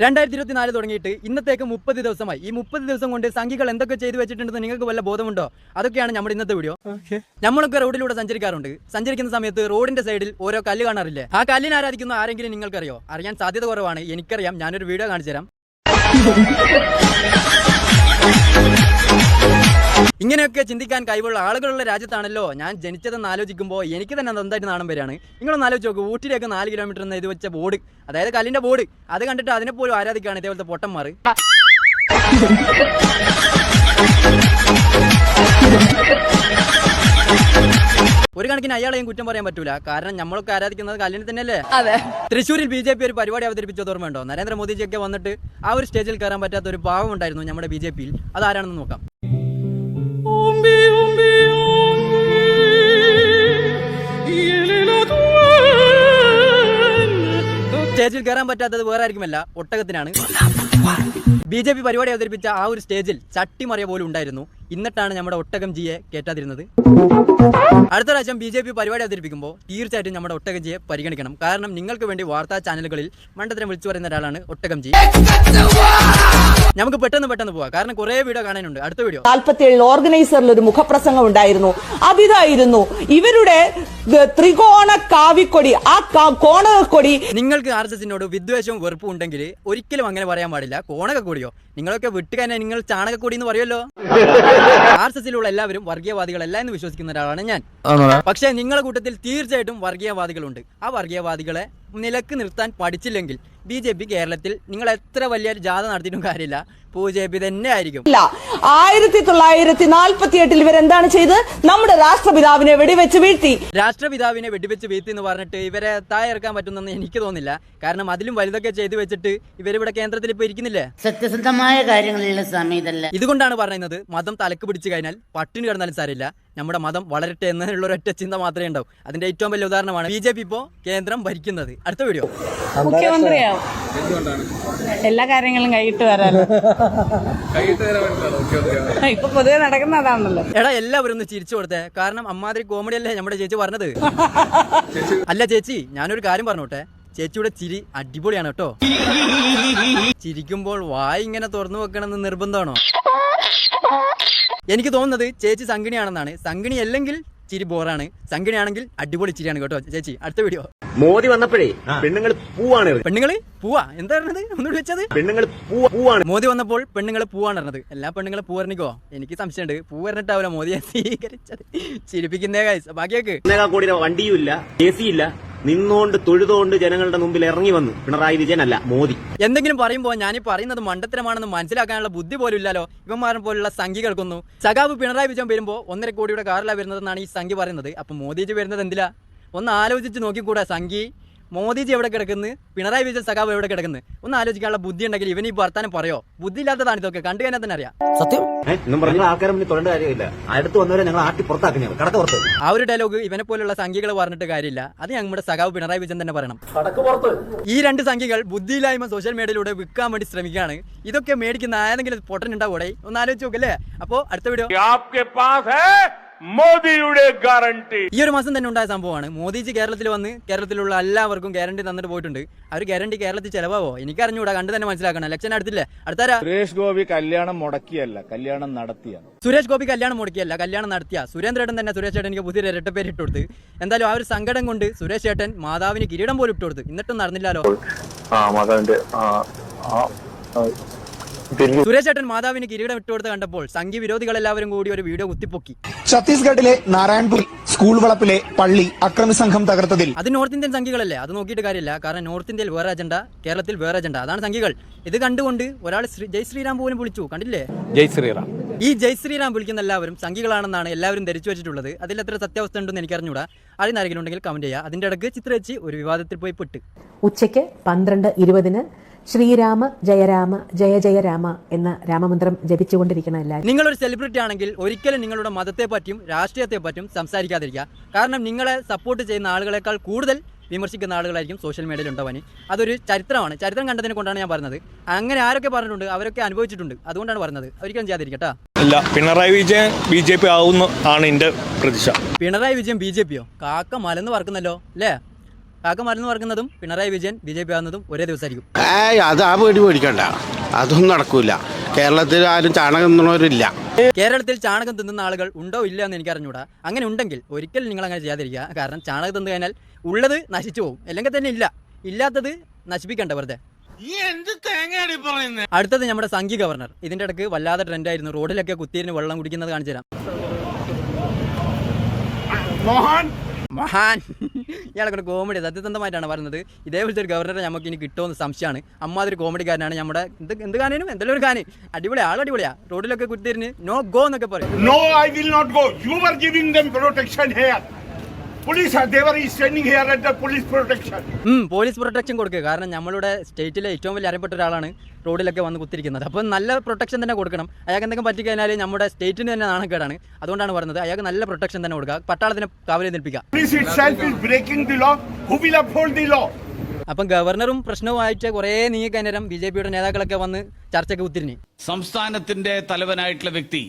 2024 തുടങ്ങിയിട്ട് ഇന്നത്തേക്ക് 30 ദിവസമായി. ഈ 30 ദിവസം കൊണ്ട് സംഘികൾ എന്തൊക്കെ ചെയ്തു വെച്ചിട്ടുണ്ടെന്ന് നിങ്ങൾക്ക് വല്ല ബോധമുണ്ടോ? അതൊക്കെയാണ് നമ്മുടെ ഇന്നത്തെ വീഡിയോ. നമ്മളൊക്കെ റോഡിലൂടെ സഞ്ചരിക്കാറുണ്ട്. സഞ്ചരിക്കുന്ന സമയത്ത് റോഡിന്റെ സൈഡിൽ ഓരോ കല്ല് കാണാറില്ലേ? ആ കല്ലിനെ ആരാധിക്കുന്ന ആരെങ്കിലും നിങ്ങൾക്കറിയോ? അറിയാൻ സാധ്യത കുറവാണ്. എനിക്കറിയാം. ഞാനൊരു വീഡിയോ കാണിച്ചു തരാം. ഇങ്ങനെയൊക്കെ ചിന്തിക്കാൻ കഴിവുള്ള ആളുകളുള്ള രാജ്യത്താണല്ലോ ഞാൻ ജനിച്ചതെന്ന് ആലോചിക്കുമ്പോൾ എനിക്ക് തന്നെ നന്നായിട്ട് നാണം വരികയാണ്. നിങ്ങളൊന്ന് ആലോചിച്ച് നോക്ക്, ഊട്ടിയിലേക്ക് 4 കിലോമീറ്റർ എന്ന് ഇത് വെച്ച ബോർഡ്, അതായത് കല്ലിന്റെ ബോർഡ്, അത് കണ്ടിട്ട് അതിനെപ്പോലും ആരാധിക്കുകയാണ് ഇതേപോലത്തെ പൊട്ടന്മാർ. ഒരു കണക്കിന് അയാളെയും കുറ്റം പറയാൻ പറ്റൂല. കാരണം നമ്മളൊക്കെ ആരാധിക്കുന്നത് കല്ലിനെ തന്നെയല്ലേ. തൃശ്ശൂരിൽ BJP ഒരു പരിപാടി അവതരിപ്പിച്ചത് ഓർമ്മയുണ്ടോ? നരേന്ദ്രമോദിജിയൊക്കെ വന്നിട്ട് ആ ഒരു സ്റ്റേജിൽ കയറാൻ പറ്റാത്ത ഒരു പാവം ഉണ്ടായിരുന്നു നമ്മുടെ BJPയിൽ. അതാരാണെന്ന് നോക്കാം. സ്റ്റേജിൽ കയറാൻ പറ്റാത്തത് വേറെ ആയിരിക്കുമല്ല, ഒട്ടകത്തിനാണ്. BJP പരിപാടി അവതരിപ്പിച്ച ആ ഒരു സ്റ്റേജിൽ ചട്ടിമറിയ പോലും ഉണ്ടായിരുന്നു. എന്നിട്ടാണ് നമ്മുടെ ഒട്ടകംജിയെ കേറ്റാതിരുന്നത്. അടുത്ത പ്രാവശ്യം BJP പരിപാടി അവതരിപ്പിക്കുമ്പോൾ തീർച്ചയായിട്ടും നമ്മുടെ ഒട്ടകംജിയെ പരിഗണിക്കണം. കാരണം നിങ്ങൾക്ക് വേണ്ടി വാർത്താ ചാനലുകളിൽ മണ്ടത്തരം വിളിച്ചു പറയുന്ന ഒരാളാണ് ഒട്ടകംജി. നമുക്ക് പെട്ടെന്ന് പോവാം, കാരണം കുറെ വീഡിയോ കാണാനുണ്ട്. അടുത്ത വീഡിയോ 47 ഓർഗനൈസറിൽ ഒരു മുഖപ്രസംഗം ഉണ്ടായിരുന്നു. അതിതായിരുന്നു ഇവരുടെ ത്രികോണ കാവിക്കൊടി. ആ കോണകക്കൊടി, നിങ്ങൾക്ക് RSSനോട് വിദ്വേഷവും വെറുപ്പും ഉണ്ടെങ്കിൽ ഒരിക്കലും അങ്ങനെ പറയാൻ പാടില്ല. കോണകക്കൊടിയോ? നിങ്ങളൊക്കെ വിട്ടുകാരനെ നിങ്ങൾ ചാണകക്കൊടി എന്ന് പറയുമല്ലോ. RSSലുള്ള എല്ലാവരും വർഗീയവാദികളല്ല എന്ന് വിശ്വസിക്കുന്ന ഒരാളാണ് ഞാൻ. പക്ഷേ നിങ്ങളുടെ കൂട്ടത്തിൽ തീർച്ചയായിട്ടും വർഗീയവാദികളുണ്ട്. ആ വർഗീയവാദികളെ നിലക്ക് നിർത്താൻ പഠിച്ചില്ലെങ്കിൽ BJP കേരളത്തിൽ നിങ്ങൾ എത്ര വലിയ ജാഥ നടത്തിയിട്ടും കാര്യമില്ല, BJP തന്നെ ആയിരിക്കും. 1948 ഇവരെന്താണ് ചെയ്ത്? നമ്മുടെ രാഷ്ട്രപിതാവിനെ വെടിവെച്ച് വീഴ്ത്തി. രാഷ്ട്രപിതാവിനെ വെടിവെച്ച് വീഴ്ത്തി എന്ന് പറഞ്ഞിട്ട് ഇവരെ താഴെയിറക്കാൻ പറ്റുമെന്ന് എനിക്ക് തോന്നുന്നില്ല. കാരണം അതിലും വലുതൊക്കെ ചെയ്തു വെച്ചിട്ട് ഇവരിവിടെ കേന്ദ്രത്തിൽ ഇപ്പൊ ഇരിക്കുന്നില്ലേ? സത്യസന്ധമായ കാര്യങ്ങളിലുള്ള സമയത്തല്ല. ഇതുകൊണ്ടാണ് പറയുന്നത്, മതം തലക്ക് പിടിച്ചു കഴിഞ്ഞാൽ പട്ടിണി കിടന്നാലും സാരമില്ല, നമ്മുടെ മതം വളരട്ടെ എന്നുള്ള ഒരൊറ്റ ചിന്ത മാത്രമേ ഉണ്ടാവും. അതിന്റെ ഏറ്റവും വലിയ ഉദാഹരണമാണ് BJP ഇപ്പോ കേന്ദ്രം ഭരിക്കുന്നത്. അടുത്ത വീഡിയോ. മുഖ്യമന്ത്രിയാവും. എല്ലാ കാര്യങ്ങളും കൈയിട്ട് വരാനോ? ഇപ്പൊ പൊതുവെ നടക്കുന്നതാണല്ലോ. എടാ, എല്ലാവരും ഒന്ന് ചിരിച്ചു കൊടുത്തേ. കാരണം അമ്മാതിരി കോമഡി അല്ലേ നമ്മുടെ ചേച്ചി പറഞ്ഞത്. അല്ല ചേച്ചി, ഞാനൊരു കാര്യം പറഞ്ഞോട്ടെ. ചേച്ചിയുടെ ചിരി അടിപൊളിയാണ് കേട്ടോ. ചിരിക്കുമ്പോൾ വായി ഇങ്ങനെ തുറന്നു വെക്കണമെന്ന് നിർബന്ധമാണോ? എനിക്ക് തോന്നുന്നത് ചേച്ചി സംഗിണിയാണെന്നാണ്. സംഗിണി അല്ലെങ്കിൽ ചിരി ബോറാണ്, സംഗിണിയാണെങ്കിൽ അടിപൊളി ചിരിയാണ് കേട്ടോ ചേച്ചി. അടുത്ത വീഡിയോ. മോദി വന്നപ്പോഴേ പെണ്ണുങ്ങൾ പൂവാണ്. പെണ്ണുങ്ങള് പൂവാ? എന്താ പറഞ്ഞത്? ഒന്നുകൂടി വെച്ചത്. പെണ്ണുങ്ങൾ പൂവാണ്. മോദി വന്നപ്പോൾ പെണ്ണുങ്ങൾ പൂവാണ് പറഞ്ഞത്. എല്ലാ പെണ്ണുങ്ങളും പൂവരണിക്കോ? എനിക്ക് സംശയമുണ്ട്. പൂവരണിട്ടാവില്ല മോദിയെ സ്വീകരിച്ചത്. ചിരിപ്പിക്കുന്നേ ഗൈസ്. ബാക്കിയൊക്കെ കോടിയുടെ വണ്ടിയും ഇല്ല, AC ഇല്ല, നിന്നുകൊണ്ട് തൊഴുതുകൊണ്ട് ജനങ്ങളുടെ മുമ്പിൽ ഇറങ്ങി വന്നു പിണറായി വിജയൻ, അല്ല മോദി. എന്തെങ്കിലും പറയുമ്പോൾ ഞാൻ ഈ പറയുന്നത് മണ്ടത്തരമാണെന്ന് മനസ്സിലാക്കാനുള്ള ബുദ്ധി പോലും ഇല്ലല്ലോ ഇവന്മാരെ പോലുള്ള സംഘികൾക്കൊന്നും. സഖാവ് പിണറായി വിജയൻ വരുമ്പോൾ 1.5 കോടിയുടെ കാറിലാണ് വരുന്നതെന്നാണ് ഈ സംഘി പറയുന്നത്. അപ്പൊ മോദിജി വരുന്നത് എന്തിലാ? ഒന്ന് ആലോചിച്ച് നോക്കിക്കൂടാ സംഘി? മോദിജി എവിടെ കിടക്കുന്നു, പിണറായി വിജയൻ സഖാവ് എവിടെ കിടക്കുന്നു? ഒന്ന് ആലോചിക്കാനുള്ള ബുദ്ധി ഉണ്ടെങ്കിൽ ഇവന് ഈ വർത്താനം പറയോ? ബുദ്ധി ഇല്ലാത്തതാണ് ഇതൊക്കെ. കണ്ടു കഴിഞ്ഞാൽ തന്നെ അറിയാം. സത്യം എന്നും പറഞ്ഞ ആൾക്കാരെ മുന്നിൽ തൊടേണ്ട കാര്യമില്ല. അടുത്ത് വന്നവരെ ഞങ്ങൾ ആട്ടി പുറത്താക്കി, കടക്ക് പുറത്ത്. ആ ഒരു ഡയലോഗ് ഇവനെ പോലുള്ള സംഖ്യകൾ പറഞ്ഞിട്ട് കാര്യമില്ല. അത് നമ്മുടെ സഖാവ് പിണറായി വിജയൻ തന്നെ പറയണം. ഈ 2 സംഖ്യകൾ ബുദ്ധിയില്ലായ്മ സോഷ്യൽ മീഡിയയിലൂടെ വിൽക്കാൻ വേണ്ടി ശ്രമിക്കുകയാണ്. ഇതൊക്കെ മേടിക്കുന്ന ആരെങ്കിലും പൊട്ടനുണ്ടാവൂടെ? ഒന്ന് ആലോചിച്ച് നോക്കല്ലേ. അപ്പോ അടുത്ത വീഡിയോ. മോദിയുടെ ഗ്യാരണ്ടി. ഈ ഒരു മാസം തന്നെ ഉണ്ടായ സംഭവമാണ്. മോദിജി കേരളത്തിൽ വന്ന് കേരളത്തിലുള്ള എല്ലാവർക്കും ഗ്യാരണ്ടി തന്നിട്ട് പോയിട്ടുണ്ട്. ആ ഒരു ഗ്യാരണ്ടി കേരളത്തിൽ ചെലവാവോ? എനിക്ക് അറിഞ്ഞൂടാ. കണ്ടു തന്നെ മനസ്സിലാക്കണം. ഇലക്ഷൻ അടുത്തില്ലേ? അടുത്താരാ? സുരേഷ് ഗോപി കല്യാണം മുടക്കിയല്ല, കല്യാണം നടത്തിയ. സുരേഷ് ഗോപി കല്യാണം മുടക്കിയല്ല, കല്യാണം നടത്തിയ. സുരേന്ദ്രേട്ടൻ തന്നെ സുരേഷ് ചേട്ടൻ എനിക്ക് പുതിയ ഇരട്ടപ്പേര് ഇട്ട് കൊടുത്ത്. എന്തായാലും ആ ഒരു സങ്കടം കൊണ്ട് സുരേഷ് ചേട്ടൻ മാതാവിന് കിരീടം പോലും ഇട്ട് കൊടുത്ത്. എന്നിട്ടും നടന്നില്ലല്ലോ. സുരേഷ് ചേട്ടൻ മാതാവിന് കിരീടം ഇട്ടുകൊടുത്ത് കണ്ടപ്പോൾ സംഘി വിരോധികൾ എല്ലാവരും കൂടി ഒരു വീഡിയോ കുത്തിപ്പൊക്കി. ഛത്തീസ്ഗഡിലെ നാരായൺപൂർ സ്കൂൾ വളപ്പിലെ പള്ളി അക്രമി സംഘം തകർത്തതിൽ അത് നോർത്ത് ഇന്ത്യൻ സംഘികളല്ലേ? അത് നോക്കിയിട്ട് കാര്യമില്ല. കാരണം നോർത്ത് ഇന്ത്യയിൽ വേറെ അജണ്ട, കേരളത്തിൽ വേറെ അജണ്ട. അതാണ് സംഘികൾ. ഇത് കണ്ടുകൊണ്ട് ഒരാൾ ജയ് ശ്രീറാം പോലും വിളിച്ചു. കണ്ടില്ലേ? ജയ് ശ്രീറാം. ഈ ജയ് ശ്രീറാം വിളിക്കുന്ന എല്ലാവരും സംഘികളാണെന്നാണ് എല്ലാവരും ധരിച്ചു വെച്ചിട്ടുള്ളത്. അതിൽ എത്ര സത്യാവസ്ഥ ഉണ്ടെന്ന് എനിക്ക് അറിഞ്ഞൂടാ. അറിയുന്ന ആരെങ്കിലും ഉണ്ടെങ്കിൽ കമന്റ് ചെയ്യുക. അതിന്റെ ഇടയ്ക്ക് ചിത്രവെച്ച് ഒരു വിവാദത്തിൽ പോയി പെട്ട്. ഉച്ചയ്ക്ക് 12:20 ശ്രീരാമ ജയരാമ ജയ ജയ രാമ എന്ന രാമമന്ത്രം ജപിച്ചുകൊണ്ടിരിക്കണം എല്ലാവരും. നിങ്ങളൊരു സെലിബ്രിറ്റി ആണെങ്കിൽ ഒരിക്കലും നിങ്ങളുടെ മതത്തെ പറ്റിയും രാഷ്ട്രീയത്തെ പറ്റിയും സംസാരിക്കാതിരിക്കുക. കാരണം നിങ്ങളെ സപ്പോർട്ട് ചെയ്യുന്ന ആളുകളെക്കാൾ കൂടുതൽ വിമർശിക്കുന്ന ആളുകളായിരിക്കും സോഷ്യൽ മീഡിയയിൽ ഉണ്ടാവാൻ. അതൊരു ചരിത്രമാണ്. ചരിത്രം കണ്ടതിനെ കൊണ്ടാണ് ഞാൻ പറഞ്ഞത്. അങ്ങനെ ആരൊക്കെ പറഞ്ഞിട്ടുണ്ട് അവരൊക്കെ അനുഭവിച്ചിട്ടുണ്ട്. അതുകൊണ്ടാണ് പറഞ്ഞത്. ഒരിക്കലും ചെയ്യാതിരിക്കട്ടാ. അല്ല, പിണറായി വിജയൻ BJP ആവുന്ന ആണ് എന്റെ പ്രതീക്ഷ. പിണറായി വിജയൻ BJPയോ? കാക്ക മലന്ന് പറക്കുന്നല്ലോ അല്ലേ? കാക്ക മരുന്ന് പറക്കുന്നതും പിണറായി വിജയൻ BJP ആകുന്നതും ഒരേ ദിവസമായിരിക്കും. അത് ആ പേടി പേടിക്കണ്ട, അതൊന്നും നടക്കൂല. കേരളത്തിൽ ആരും ചാണകം തിന്നണവരില്ല. കേരളത്തിൽ ചാണകം തിന്നുന്ന ആളുകൾ ഉണ്ടോ ഇല്ല എന്ന് എനിക്ക് അറിഞ്ഞൂടാ. അങ്ങനെ ഉണ്ടെങ്കിൽ ഒരിക്കലും നിങ്ങൾ അങ്ങനെ ചെയ്യാതിരിക്കുക. കാരണം ചാണകം തിന്നു കഴിഞ്ഞാൽ ഉള്ളത് നശിച്ചു പോകും, അല്ലെങ്കിൽ തന്നെ ഇല്ലാത്തത് നശിപ്പിക്കണ്ട വെറുതെ. അടുത്തത് നമ്മുടെ സംഘി ഗവർണർ. ഇതിന്റെ ഇടയ്ക്ക് വല്ലാതെ ട്രെൻഡായിരുന്നു. റോഡിലൊക്കെ കുത്തിയിരുന്ന് വെള്ളം കുടിക്കുന്നത് കാണിച്ചു തരാം. മഹാൻ ഇയാളൊക്കെ കോമഡി സത്യസന്ധമായിട്ടാണ് പറയുന്നത്. ഇതേപോലത്തെ ഒരു ഗവർണറെ നമുക്ക് ഇനി കിട്ടുമെന്ന് സംശയമാണ്. അമ്മാതിരി കോമഡിക്കാരനാണ് നമ്മുടെ എന്ത് ഗാനും എന്തെങ്കിലും ഒരു ഗാന് അടിപൊളിയാ, ആളടിപൊളിയാ. റോഡിലൊക്കെ കുത്തിയിരുന്ന് നോ ഗോ എന്നൊക്കെ പറയും. No, I will not go. You were giving them protection here. Police, they were standing here at the police protection. Police protection കൊടുക്കുക. കാരണം നമ്മളുടെ സ്റ്റേറ്റിലെ ഏറ്റവും വലിയ അറിയപ്പെട്ട ഒരാളാണ് റോഡിലൊക്കെ വന്ന് കുത്തിരിക്കുന്നത്. അപ്പോൾ നല്ല പ്രൊട്ടക്ഷൻ തന്നെ കൊടുക്കണം. അയാൾക്ക് എന്തെങ്കിലും പറ്റിക്കഴിഞ്ഞാൽ നമ്മുടെ സ്റ്റേറ്റിന് തന്നെ നാണക്കേടാണ്. അതുകൊണ്ടാണ് പറയുന്നത് അയാൾക്ക് നല്ല പ്രൊട്ടക്ഷൻ തന്നെ കൊടുക്കുക, പട്ടാളത്തിനെ കാവലിൽ നിൽപ്പിക്കുക. Police itself is breaking the law. Who will uphold the law? അപ്പം ഗവർണറും പ്രശ്നവുമായിട്ട് കുറേ നീങ്ങിക്കഴിഞ്ഞേരം BJPയുടെ നേതാക്കളൊക്കെ വന്ന് ചർച്ചയ്ക്ക് കുത്തിരിഞ്ഞു. സംസ്ഥാനത്തിന്റെ തലവനായിട്ടുള്ള വ്യക്തി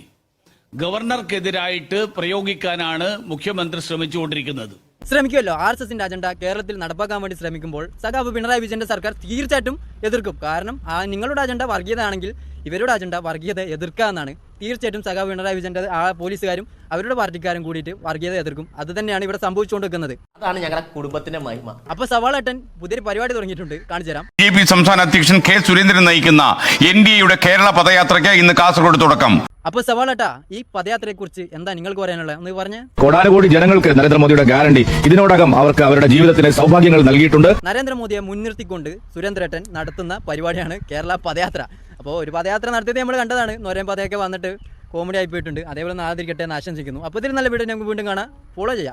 ഗവർണർക്കെതിരായിട്ട് പ്രയോഗിക്കാനാണ് മുഖ്യമന്ത്രി ശ്രമിച്ചുകൊണ്ടിരിക്കുന്നത്. ശ്രമിക്കുമല്ലോ. RSSന്റെ അജണ്ട കേരളത്തിൽ നടപ്പാക്കാൻ വേണ്ടി ശ്രമിക്കുമ്പോൾ സഖാവ് പിണറായി വിജയന്റെ സർക്കാർ തീർച്ചയായിട്ടും എതിർക്കും. കാരണം നിങ്ങളുടെ അജണ്ട വർഗീയത ആണെങ്കിൽ ഇവരുടെ അജണ്ട വർഗീയത എതിർക്കുക എന്നാണ്. തീർച്ചയായിട്ടും സഖാവ് പിണറായി വിജയന്റെ ആ പോലീസുകാരും അവരുടെ പാർട്ടിക്കാരും കൂടിയിട്ട് വർഗീയത എതിർക്കും. അത് തന്നെയാണ് ഇവിടെ സംഭവിച്ചുകൊണ്ടിരിക്കുന്നത്. അതാണ് ഞങ്ങളുടെ കുടുംബത്തിന്റെ മഹിമ. അപ്പൊ സവാളേട്ടൻ പുതിയൊരു പരിപാടി തുടങ്ങിയിട്ടുണ്ട്, കാണിച്ചു തരാം. BJP സംസ്ഥാന അധ്യക്ഷൻ K. സുരേന്ദ്രൻ നയിക്കുന്ന NDAയുടെ കേരള പദയാത്രയ്ക്ക് ഇന്ന് കാസർഗോഡ് തുടക്കം. അപ്പൊ സവാളേട്ടാ, ഈ പദയാത്രയെ കുറിച്ച് എന്താ നിങ്ങൾക്ക് പറയാനുള്ളത് എന്ന് പറഞ്ഞ്. കോടാനുകോടി ജനങ്ങൾക്ക് നരേന്ദ്രമോദിയുടെ ഗ്യാരണ്ടി, ഇതിനോടകം അവർക്ക് അവരുടെ ജീവിതത്തിന് സൗഭാഗ്യങ്ങൾ നൽകിയിട്ടുണ്ട്. നരേന്ദ്രമോദിയെ മുൻനിർത്തിക്കൊണ്ട് സുരേന്ദ്രേട്ടൻ നടത്തുന്ന പരിപാടിയാണ് കേരള പദയാത്ര. അപ്പോൾ ഒരു പദയാത്ര നടത്തിയത് നമ്മൾ കണ്ടതാണ്. നൊരേം പദയൊക്കെ വന്നിട്ട് കോമഡി ആയി പോയിട്ടുണ്ട്. അതേപോലെ നാളെ ആദരിക്കട്ടെ എന്ന് ആശംസിക്കുന്നു. അപ്പോൾ ഇതിൽ നല്ല വീഡിയോ നമുക്ക് വീണ്ടും കാണാം. ഫോളോ ചെയ്യാം.